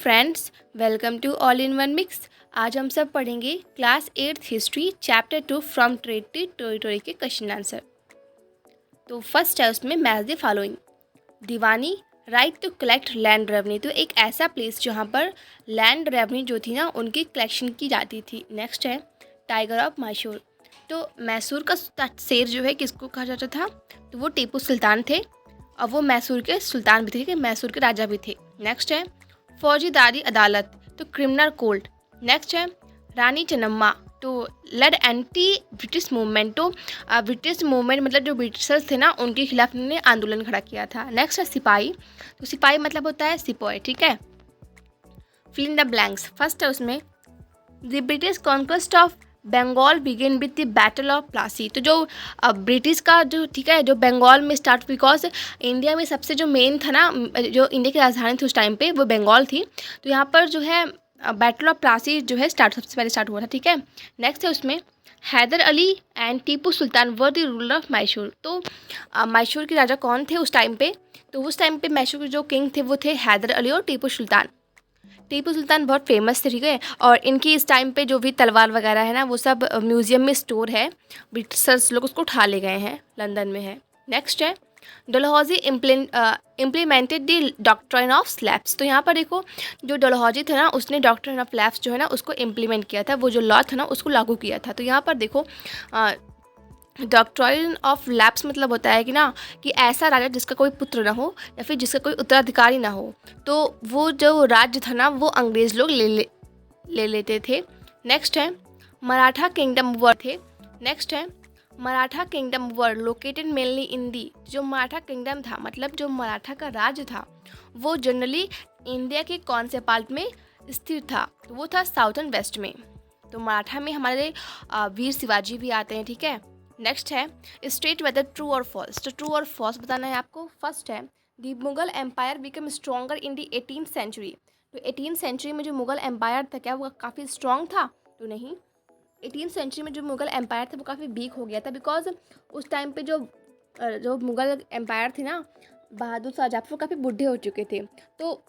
Friends, welcome to all in one mix. आज हम सब पढ़ेंगे class 8th history chapter 2 from trade to territory के क्वेश्चन आंसर। तो फर्स्ट है उसमें match the following. Diwani right to collect land revenue, तो एक ऐसा प्लेस जहाँ पर लैंड रेवेन्यू जो थी ना उनकी कलेक्शन की जाती थी। नेक्स्ट है टाइगर ऑफ मैसूर, तो मैसूर का शेर जो है किसको कहा जाता था, तो वो टीपू सुल्तान थे और वो मैसूर के सुल्तान भी थे, कि मैसूर के राजा भी थे। नेक्स्ट है फौजीदारी अदालत, तो क्रिमिनल कोर्ट। नेक्स्ट है रानी चन्नम्मा, तो लेड एंटी ब्रिटिश मूवमेंट, तो ब्रिटिश मूवमेंट मतलब जो ब्रिटिशर्स थे ना उनके खिलाफ उन्होंने आंदोलन खड़ा किया था। नेक्स्ट है सिपाही, तो सिपाही मतलब होता है सिपाही, ठीक है। Fill in the blanks, first है उसमें the British conquest of Bengal begin with the battle of Plassey, तो जो ब्रिटिश का जो ठीक है जो बंगाल में स्टार्ट, बिकॉज इंडिया में सबसे जो मेन था ना, जो इंडिया की राजधानी थी उस टाइम पे वो बंगाल थी, तो यहाँ पर जो है बैटल ऑफ प्लासी जो है सबसे पहले स्टार्ट हुआ था, ठीक है। नेक्स्ट है उसमें Haidar Ali and Tipu Sultan were the ruler of Mysore, तो मैसूर के राजा कौन थे उस टाइम पे, तो उस टाइम पे मैसूर के जो किंग थे वो थे हैदर अली और टीपू सुल्तान। टीपू सुल्तान बहुत फेमस थे, ठीक है, और इनकी इस टाइम पे जो भी तलवार वगैरह है ना वो सब म्यूजियम में स्टोर है, ब्रिटिशर्स लोग उसको उठा ले गए हैं, लंदन में है। नेक्स्ट है Dalhousie implemented the doctrine of slabs, तो यहाँ पर देखो जो डलहौजी थे ना उसने डॉक्ट्रिन ऑफ स्लैब्स जो है ना उसको इम्प्लीमेंट किया था, वो जो लॉ था ना उसको लागू किया था। तो यहाँ पर देखो डॉक्ट्रिन ऑफ लैप्स मतलब होता है कि ना कि ऐसा राजा जिसका कोई पुत्र ना हो या फिर जिसका कोई उत्तराधिकारी ना हो, तो वो जो राज्य था ना वो अंग्रेज लोग ले लेते थे। नेक्स्ट है मराठा किंगडम वर थे। नेक्स्ट है Maratha kingdom were located mainly in the, जो मराठा किंगडम था मतलब जो मराठा का राज्य था वो जनरली इंडिया के कौन से पार्ट में स्थित था, तो वो था साउथर्न वेस्ट में। तो मराठा में हमारे वीर शिवाजी भी आते हैं, ठीक है। नेक्स्ट है स्टेट वेदर ट्रू और फॉल्स, तो ट्रू और फॉल्स बताना है आपको। फर्स्ट है the Mughal empire become stronger in the 18th century, तो 18th सेंचुरी में जो मुगल एम्पायर था क्या वो काफ़ी स्ट्रॉन्ग था, तो नहीं। 18th सेंचुरी में जो मुगल एम्पायर था वो काफ़ी वीक हो गया था, बिकॉज उस टाइम पे जो मुगल एम्पायर थे ना बहादुर शाह जफर काफ़ी बूढ़े हो चुके थे, तो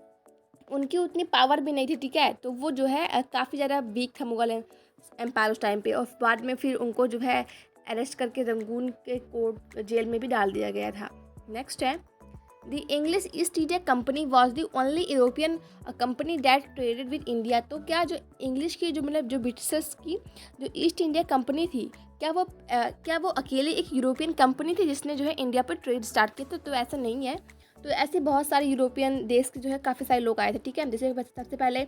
उनकी उतनी पावर भी नहीं थी, ठीक है, तो वो जो है काफ़ी ज़्यादा वीक था मुगल एम्पायर उस टाइम पे, और बाद में फिर उनको जो है अरेस्ट करके रंगून के कोर्ट जेल में भी डाल दिया गया था। नेक्स्ट है the English east India company was the only European company that traded with India, तो क्या जो इंग्लिश की जो मतलब जो ब्रिटिशर्स की जो ईस्ट इंडिया कंपनी थी क्या वो अकेले एक यूरोपियन कंपनी थी जिसने जो है इंडिया पर ट्रेड स्टार्ट किया, तो ऐसा नहीं है। तो ऐसे बहुत सारे यूरोपियन देश के जो है काफ़ी सारे लोग आए थे, ठीक है, जैसे सबसे पहले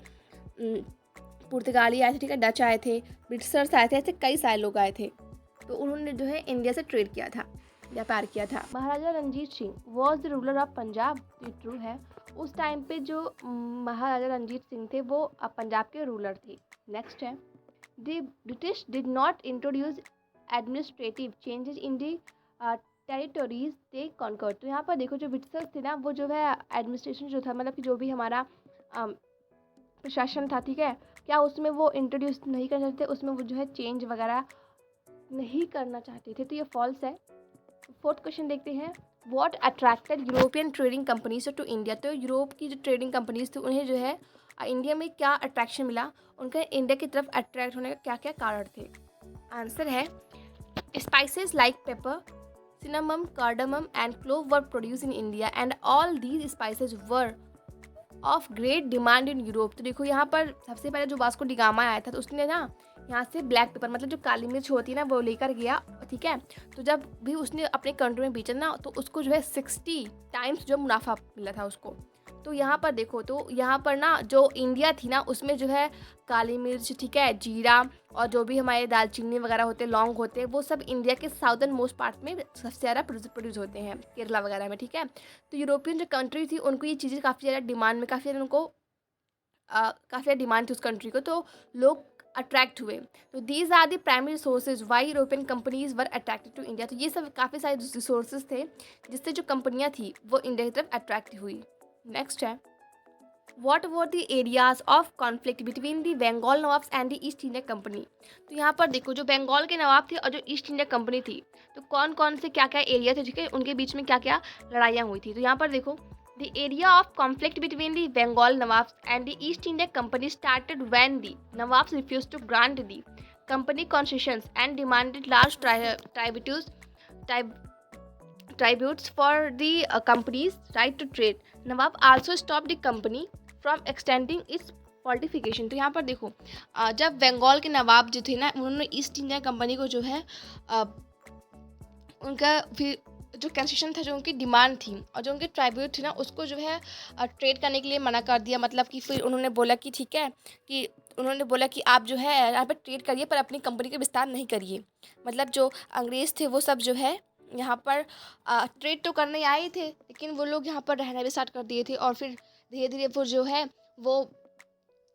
पुर्तगाली आए थे, ठीक है, डच आए थे, ब्रिटिशर्स आए थे, ऐसे कई सारे लोग आए थे, तो उन्होंने जो है इंडिया से ट्रेड किया था, व्यापार किया था। Maharaja Ranjit Singh was the ruler of Punjab, ये ट्रू है, उस टाइम पे जो महाराजा रंजीत सिंह थे वो पंजाब के रूलर थे। नेक्स्ट है the British did not introduce administrative changes in the territories they conquered, तो यहाँ पर देखो जो ब्रिटिशर्स थे ना वो जो है एडमिनिस्ट्रेशन जो था मतलब कि जो भी हमारा प्रशासन था, ठीक है, क्या उसमें वो इंट्रोड्यूस नहीं करना चाहते, उसमें वो जो है चेंज वगैरह नहीं करना चाहते थे, तो ये फॉल्स है। फोर्थ क्वेश्चन देखते हैं what attracted European trading companies to India, तो यूरोप की जो ट्रेडिंग कंपनीज थी उन्हें जो है इंडिया में क्या अट्रैक्शन मिला, उनका इंडिया की तरफ अट्रैक्ट होने का क्या क्या कारण थे। आंसर है spices like paper, cinnamon, cardamom and clove were produced in India and all these spices were of great demand in Europe, तो देखो यहाँ पर सबसे पहले जो वास्को डिगामा आया था तो उसने ना यहाँ से ब्लैक पेपर मतलब जो काली मिर्च होती है ना वो लेकर गया, ठीक है, तो जब भी उसने अपने कंट्री में बेचा ना तो उसको जो है 60 टाइम्स जो मुनाफा मिला था उसको। तो यहाँ पर देखो तो यहाँ पर ना जो इंडिया थी ना उसमें जो है काली मिर्च, ठीक है, जीरा और जो भी हमारे दालचीनी वगैरह होते हैं, लौंग होते हैं, वो सब इंडिया के साउदर्न मोस्ट पार्ट में सबसे ज़्यादा प्रोड्यूस होते हैं, केरला वगैरह में, ठीक है। तो यूरोपियन जो कंट्री थी उनको ये चीज़ें काफ़ी ज़्यादा डिमांड में, काफ़ी ज़्यादा उनको काफ़ी ज़्यादा डिमांड थी उस कंट्री को, तो लोग अट्रैक्ट हुए। तो these are the primary sources why European companies were attracted to India, तो ये सब काफ़ी सारे रिसोर्सेज थे जिससे जो कंपनियाँ थी वो इंडिया की तरफ अट्रैक्ट हुई। नेक्स्ट है what were the areas of conflict between the Bengal nawabs and the East India Company, तो यहाँ पर देखो जो बंगाल के नवाब थे और जो ईस्ट इंडिया कंपनी थी तो कौन कौन से क्या क्या एरिया थे, ठीक है, उनके बीच में क्या क्या लड़ाइयाँ हुई थी। तो यहाँ पर देखो The area of conflict between the Bengal Nawabs and the East India Company started when the Nawabs refused to grant the company concessions and demanded large tributes for the company's right to trade. Nawab also stopped the company from extending its fortification. तो यहाँ पर देखो जब बंगाल के नवाब जो थे ना उन्होंने ईस्ट इंडिया कंपनी को जो है उनका फिर जो कंसेशन था जो उनकी डिमांड थी और जो उनके ट्राइब्यूट थी ना उसको जो है ट्रेड करने के लिए मना कर दिया। मतलब कि फिर उन्होंने बोला कि ठीक है कि उन्होंने बोला कि आप जो है यहाँ पर ट्रेड करिए पर अपनी कंपनी का विस्तार नहीं करिए। मतलब जो अंग्रेज़ थे वो सब जो है यहाँ पर ट्रेड तो करने आए थे लेकिन वो लोग यहाँ पर रहना भी स्टार्ट कर दिए थे और फिर धीरे धीरे वो जो है वो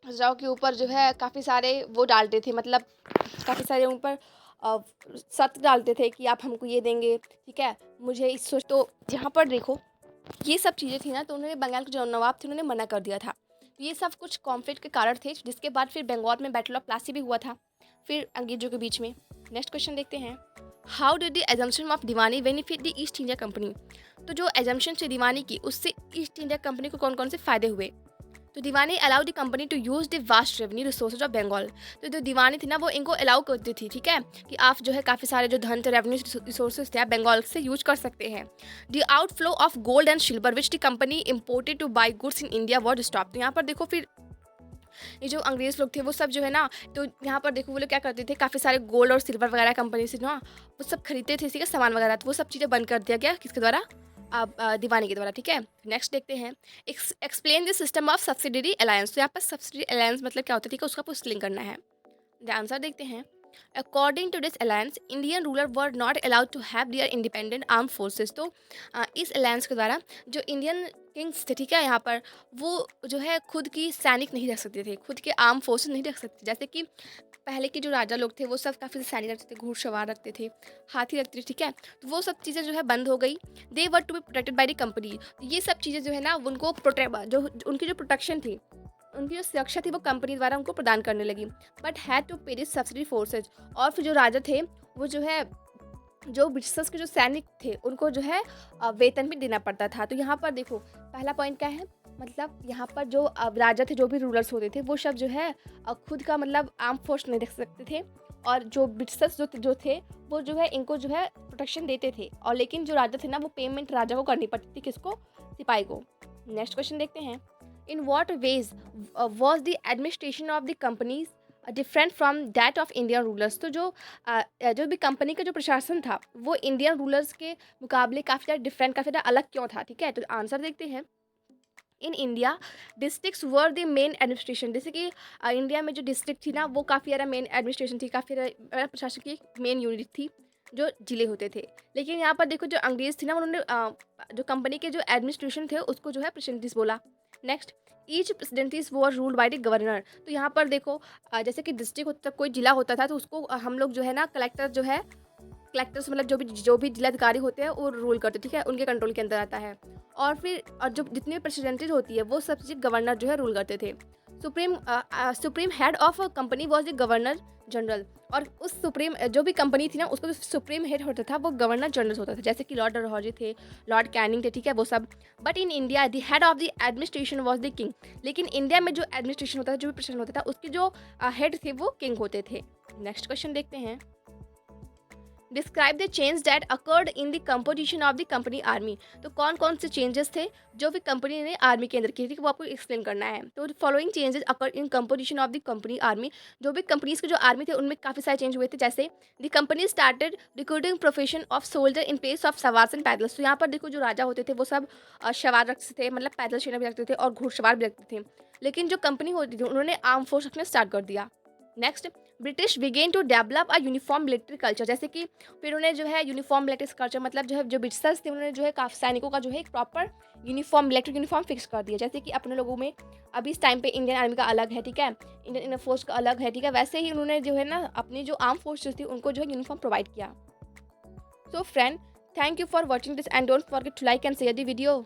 हजराओं के ऊपर जो है काफ़ी सारे वो डालते थे। मतलब काफ़ी सारे उन पर शर्त डालते थे कि आप हमको ये देंगे, ठीक है, मुझे इस सोच। तो यहाँ पर देखो ये सब चीज़ें थी ना तो उन्होंने बंगाल के जो नवाब थे उन्होंने मना कर दिया था। तो ये सब कुछ कॉन्फ्लिक्ट के कारण थे जिसके बाद फिर बंगाल में बैटल ऑफ प्लासी भी हुआ था फिर अंग्रेजों के बीच में। नेक्स्ट क्वेश्चन देखते हैं, how did the assumption of Deewani benefit the East India Company. तो जो एजम्पशन से दीवानी की उससे ईस्ट इंडिया कंपनी को कौन कौन से फ़ायदे हुए। तो Diwani allow the company to use the vast revenue resources of Bengal. तो जो दीवानी थी ना वो इनको अलाउ करती थी, ठीक है, कि आप जो है काफ़ी सारे जो धन थे रेवेन्यू रिसोर्सेज थे आप बंगाल से यूज कर सकते हैं। The outflow of gold and silver which the company imported two by goods in India was stop. तो यहाँ पर देखो फिर ये जो अंग्रेज़ लोग थे वो सब जो है ना तो यहाँ पर देखो वो लोग क्या करते थे काफ़ी सारे गोल्ड और सिल्वर वगैरह कंपनी से ना वो सब खरीदते थे, ठीक है, सामान वगैरह। तो वो सब चीज़ें बंद कर दिया गया किसके द्वारा, दीवानी के द्वारा, ठीक है। नेक्स्ट देखते हैं, explain the system of subsidiary alliance. तो यहाँ पर सब्सिडरी अलायंस मतलब क्या होता है, ठीक है, उसका आपको एक्सप्लेन करना है। आंसर देखते हैं, according to this alliance Indian ruler were not allowed to have their independent arm forces. तो इस अलायंस के द्वारा जो इंडियन किंग्स थे, ठीक है, यहाँ पर वो जो है खुद की सैनिक नहीं रख सकते थे, खुद के आर्म फोर्सेज नहीं रख सकते। जैसे कि पहले के जो राजा लोग थे वो सब काफ़ी सैनिक रखते थे, घुड़सवार रखते थे, हाथी रखते थे, ठीक है, तो वो सब चीज़ें जो है बंद हो गई। They were to be protected by the company. ये सब चीज़ें जो है ना उनको उनकी जो प्रोटेक्शन थी, उनकी जो सुरक्षा थी वो कंपनी द्वारा उनको प्रदान करने लगी। बट हैड टू पे दिस सब्सिडी फोर्सेज। और फिर जो राजा थे वो जो है जो ब्रिटिशर्स के जो सैनिक थे उनको जो है वेतन भी देना पड़ता था। तो यहाँ पर देखो पहला पॉइंट क्या है, मतलब यहाँ पर जो राजा थे, जो भी रूलर्स होते थे वो सब जो है खुद का मतलब आर्म फोर्स नहीं रख सकते थे और जो ब्रिटिशर्स जो थे वो जो है इनको जो है प्रोटेक्शन देते थे। और लेकिन जो राजा थे ना वो पेमेंट राजा को करनी पड़ती थी, किसको, सिपाही को। नेक्स्ट क्वेश्चन देखते हैं, in what veg was the administration of the companies different from that of Indian rulers. तो जो भी कंपनी का जो प्रशासन था वो इंडियन रूलर्स के मुकाबले काफ़ी ज़्यादा डिफरेंट, काफ़ी ज़्यादा अलग क्यों था, ठीक है। तो आंसर देखते हैं, in India districts were the main administration. जैसे कि इंडिया में जो डिस्ट्रिक्ट थी ना वो काफ़ी ज़्यादा मेन एडमिनिस्ट्रेशन थी, काफ़ी ज़्यादा प्रशासन की मेन यूनिट थी जो जिले होते थे। लेकिन यहाँ पर देखो जो अंग्रेज़ थी ना उन्होंने जो कंपनी के जो एडमिनिस्ट्रेशन थे उसको जो है प्रेसिडेंटीज बोला। Next, each presidencies were ruled by the governor. तो यहाँ पर देखो जैसे कि डिस्ट्रिक्ट होता, कोई जिला होता था तो उसको हम लोग जो है ना कलेक्टर्स मतलब जो भी जिलाधिकारी होते हैं वो रूल करते, ठीक है, उनके कंट्रोल के अंदर आता है। और जो जितनी भी प्रेसिडेंटीज होती है वो सब चीज़ गवर्नर जो है रूल करते थे। Supreme head of company was the governor general. और उस सुप्रीम जो भी कंपनी थी ना उसको जो सुप्रीम हेड होता था वो गवर्नर जनरल होता था, जैसे कि लॉर्ड डलहौजी थे, लॉर्ड कैनिंग थे, ठीक है, वो सब। But in India the head of the administration was the king. लेकिन इंडिया में जो एडमिनिस्ट्रेशन होता था, जो भी प्रशासन होता था, उसके जो हेड थे वो किंग होते थे। नेक्स्ट क्वेश्चन देखते हैं, describe the change that occurred in the composition of the company army. तो कौन कौन से चेंजेस थे जो भी कंपनी ने आर्मी के अंदर किए थे वो आपको एक्सप्लेन करना है। तो following changes occurred in composition of the company army. जो भी कंपनीज के जो आर्मी थे उनमें काफ़ी सारे चेंज हुए थे। जैसे the company started recruiting profession of soldier in place of sowars and paidals. तो यहाँ पर देखो जो राजा होते थे वो सब सवार रखते थे, मतलब पैदल सेना भी रखते थे और घुड़सवार भी रखते थे। लेकिन जो कंपनी होती थी उन्होंने आर्म फोर्स रखना स्टार्ट कर दिया। Next, British began to develop a uniform military culture. जैसे कि फिर उन्हें जो है यूनिफॉर्म मिलिट्री कल्चर मतलब जो ब्रिटिशर्स थे उन्होंने जो है काफ़ी सैनिकों का जो है एक proper uniform military uniform fix कर दिया। जैसे कि अपने लोगों में अभी इस टाइम पे इंडियन आर्मी का अलग है, ठीक है, इंडियन एयर फोर्स का अलग है, ठीक है, वैसे ही उन्होंने जो है ना अपनी जो आर्म फोर्सेस थी उनको जो है यूनिफॉर्म प्रोवाइड किया। So friend, thank you for watching this and don't forget to like and share the video.